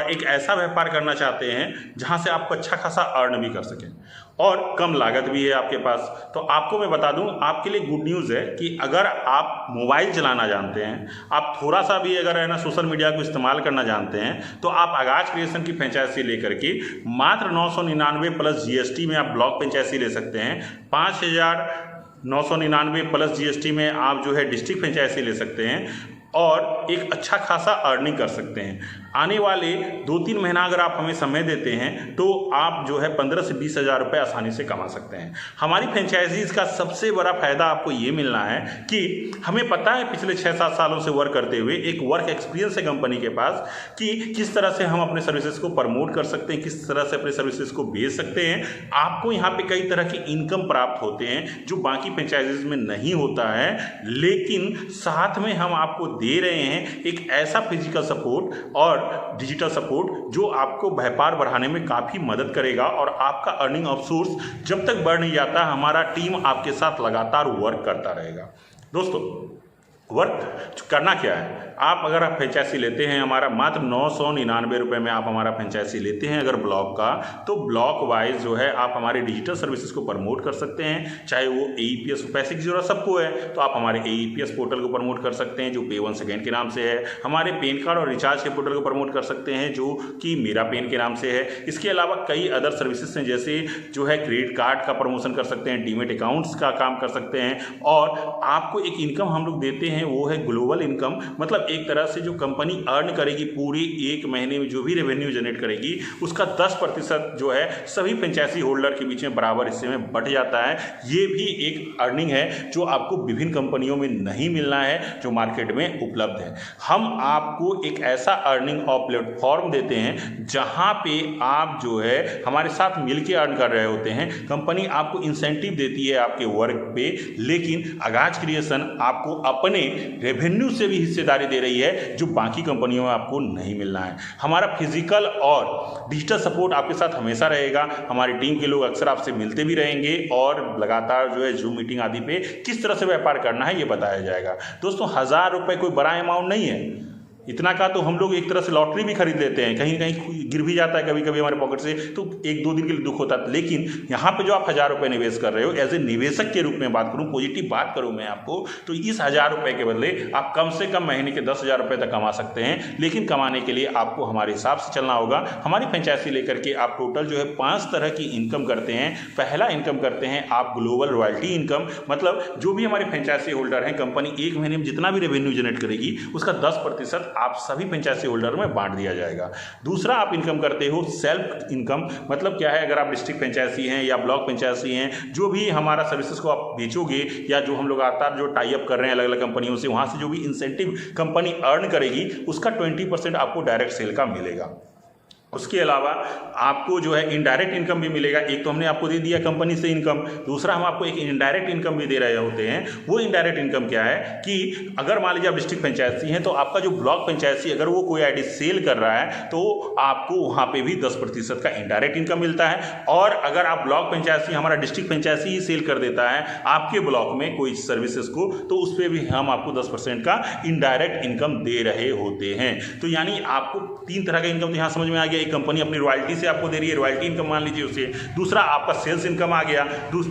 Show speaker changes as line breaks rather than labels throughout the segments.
और एक ऐसा व्यापार करना चाहते हैं जहां से आपको अच्छा खासा अर्न भी कर सकें और कम लागत भी है आपके पास, तो आपको मैं बता दूं, आपके लिए गुड न्यूज़ है कि अगर आप मोबाइल चलाना जानते हैं, आप थोड़ा सा भी अगर है ना सोशल मीडिया को इस्तेमाल करना जानते हैं, तो आप आगाज क्रिएशन की फ्रेंचाइजी लेकर के मात्र 999 प्लस GST में आप ब्लॉक फ्रेंचाइजी ले सकते हैं। 5,999 प्लस GST में आप जो है डिस्ट्रिक्ट फ्रेंचाइजी ले सकते हैं और एक अच्छा खासा अर्निंग कर सकते हैं। आने वाले 2-3 महीना अगर आप हमें समय देते हैं तो आप जो है 15 से 20 हज़ार रुपये आसानी से कमा सकते हैं। हमारी फ्रेंचाइजीज़ का सबसे बड़ा फ़ायदा आपको ये मिलना है कि हमें पता है पिछले 6-7 सालों से वर्क करते हुए एक वर्क एक्सपीरियंस है कंपनी के पास कि किस तरह से हम अपने सर्विसेज को प्रमोट कर सकते हैं, किस तरह से अपने सर्विसेज को बेच सकते हैं। आपको यहाँ पे कई तरह के इनकम प्राप्त होते हैं जो बाकी फ्रेंचाइजीज में नहीं होता है, लेकिन साथ में हम आपको दे रहे हैं एक ऐसा फिजिकल सपोर्ट और डिजिटल सपोर्ट जो आपको व्यापार बढ़ाने में काफ़ी मदद करेगा और आपका अर्निंग ऑफ सोर्स जब तक बढ़ नहीं जाता, हमारा टीम आपके साथ लगातार वर्क करता रहेगा। दोस्तों, वर्क करना क्या है, आप अगर आप फ्रेंचाइजी लेते हैं, हमारा मात्र 999 रुपये में आप हमारा फ्रेंचाइजी लेते हैं अगर ब्लॉक का, तो ब्लॉक वाइज जो है आप हमारे डिजिटल सर्विसेज को प्रमोट कर सकते हैं। चाहे वो AEPS, पैसे की जरूरत सबको है तो आप हमारे AEPS पोर्टल को प्रमोट कर सकते हैं जो पे 1 सेकेंड के नाम से है। हमारे पेन कार्ड और रिचार्ज के पोर्टल को प्रमोट कर सकते हैं जो कि मेरा पेन के नाम से है। इसके अलावा कई अदर सर्विसेज हैं, जैसे जो है क्रेडिट कार्ड का प्रमोशन कर सकते हैं, डीमेट अकाउंट्स का काम कर सकते हैं और आपको एक इनकम हम लोग देते हैं वो है ग्लोबल इनकम। मतलब एक तरह से जो कंपनी अर्न करेगी पूरी एक महीने में जो भी रेवेन्यू जनरेट करेगी उसका 10% जो है सभी फ्रेंचाइजी होल्डर के बीच में बराबर हिस्से में बंट जाता है। ये भी एक अर्निंग है जो आपको विभिन्न कंपनियों में नहीं मिलना है, जो मार्केट में उपलब्ध है। हम आपको एक ऐसा अर्निंग और प्लेटफॉर्म देते हैं जहां पे आप जो है हमारे साथ मिलकर अर्न कर रहे होते हैं। कंपनी आपको इंसेंटिव देती है आपके वर्क पे, लेकिन आगाज क्रिएशन आपको अपने रेवेन्यू से भी हिस्सेदारी दे रही है जो बाकी कंपनियों में आपको नहीं मिलना है। हमारा फिजिकल और डिजिटल सपोर्ट आपके साथ हमेशा रहेगा। हमारी टीम के लोग अक्सर आपसे मिलते भी रहेंगे और लगातार जो है जूम मीटिंग आदि पे किस तरह से व्यापार करना है ये बताया जाएगा। दोस्तों, 1000 रुपये कोई बड़ा अमाउंट नहीं है। इतना का तो हम लोग एक तरह से लॉटरी भी खरीद लेते हैं, कहीं कहीं गिर भी जाता है कभी कभी हमारे पॉकेट से, तो 1-2 दिन के लिए दुख होता है। लेकिन यहाँ पे जो आप 1000 रुपये निवेश कर रहे हो, एज ए निवेशक के रूप में बात करूँ, पॉजिटिव बात करूँ मैं आपको, तो इस 1000 रुपये के बदले आप कम से कम महीने के 10,000 रुपये तक कमा सकते हैं। लेकिन कमाने के लिए आपको हमारे हिसाब से चलना होगा। हमारी फ्रेंचाइजी लेकर के आप टोटल जो है 5 तरह की इनकम करते हैं। पहला इनकम करते हैं आप ग्लोबल रॉयल्टी इनकम, मतलब जो भी हमारे फ्रेंचाइजी होल्डर हैं, कंपनी एक महीने में जितना भी रेवेन्यू जनरेट करेगी उसका 10% आप सभी फ्रेंचाइजी होल्डर में बांट दिया जाएगा। दूसरा आप इनकम करते हो सेल्फ इनकम, मतलब क्या है, अगर आप डिस्ट्रिक्ट फ्रेंचाइजी हैं या ब्लॉक फ्रेंचाइजी हैं, जो भी हमारा सर्विसेज को आप बेचोगे या जो हम लोग लगातार जो टाई अप कर रहे हैं अलग अलग कंपनियों से, वहां से जो भी इंसेंटिव कंपनी अर्न करेगी उसका 20% आपको डायरेक्ट सेल का मिलेगा। उसके अलावा आपको जो है इनडायरेक्ट इनकम भी मिलेगा। एक तो हमने आपको दे दिया कंपनी से इनकम, दूसरा हम आपको एक इनडायरेक्ट इनकम भी दे रहे होते हैं। वो इनडायरेक्ट इनकम क्या है कि अगर मान लीजिए आप डिस्ट्रिक्ट फ्रेंचाइजी हैं तो आपका जो ब्लॉक फ्रेंचाइजी अगर वो कोई आईडी सेल कर रहा है तो आपको वहाँ पे भी 10% का इनडायरेक्ट इनकम मिलता है। और अगर आप ब्लॉक फ्रेंचाइजी, हमारा डिस्ट्रिक्ट फ्रेंचाइजी ही सेल कर देता है आपके ब्लॉक में कोई सर्विसेज को, तो उस पर भी हम आपको 10% का इनडायरेक्ट इनकम दे रहे होते हैं। तो यानी आपको 3 तरह का इनकम यहाँ समझ में आ गया। एक कंपनी अपनी रॉयल्टी से आपको दे रही है, रॉयल्टी इनकम मान लीजिए उसे। दूसरा आपका सेल्स इनकम आ गया।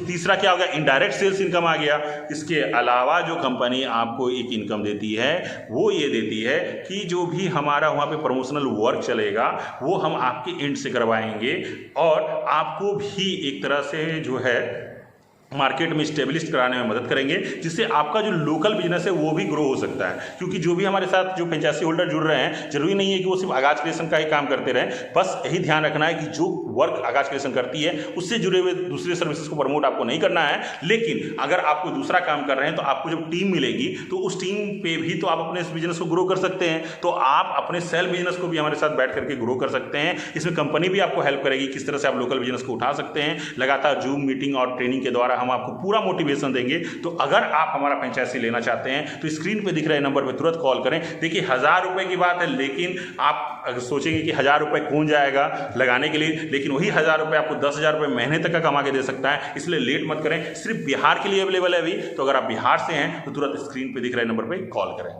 तीसरा क्या होगा, इनडायरेक्ट सेल्स इनकम आ गया। इसके अलावा जो कंपनी आपको एक इनकम देती है वो ये देती है कि जो भी हमारा वहाँ पे प्रमोशनल वर्क चलेगा वो हम आपके एंड से करवाएंगे और आपको भी एक तरह से जो है मार्केट में स्टेबलिश कराने में मदद करेंगे, जिससे आपका जो लोकल बिजनेस है वो भी ग्रो हो सकता है। क्योंकि जो भी हमारे साथ जो फ्रेंचाइजी होल्डर जुड़ रहे हैं, जरूरी नहीं है कि वो सिर्फ आगाज क्रिएशन का ही काम करते रहें। बस यही ध्यान रखना है कि जो वर्क आगाज क्रिएशन करती है उससे जुड़े हुए दूसरे सर्विसेज को प्रमोट आपको नहीं करना है। लेकिन अगर आप कोई दूसरा काम कर रहे हैं तो आपको जब टीम मिलेगी तो उस टीम पे भी तो आप अपने बिजनेस को ग्रो कर सकते हैं। तो आप अपने सेल्फ बिजनेस को भी हमारे साथ बैठ करके ग्रो कर सकते हैं। इसमें कंपनी भी आपको हेल्प करेगी किस तरह से आप लोकल बिजनेस को उठा सकते हैं। लगातार जूम मीटिंग और ट्रेनिंग के द्वारा हम आपको पूरा मोटिवेशन देंगे। तो अगर आप हमारा फ्रेंचाइजी लेना चाहते हैं तो स्क्रीन पे दिख रहे नंबर पे तुरंत कॉल करें। देखिए 1000 रुपए की बात है, लेकिन आप अगर सोचेंगे कि 1000 रुपए कौन जाएगा लगाने के लिए, लेकिन वही 1000 रुपए आपको 10,000 रुपए महीने तक का कमा के दे सकता है। इसलिए लेट मत करें। सिर्फ बिहार के लिए अवेलेबल है अभी। तो अगर आप बिहार से हैं तो तुरंत स्क्रीन पे दिख रहे नंबर पे कॉल करें।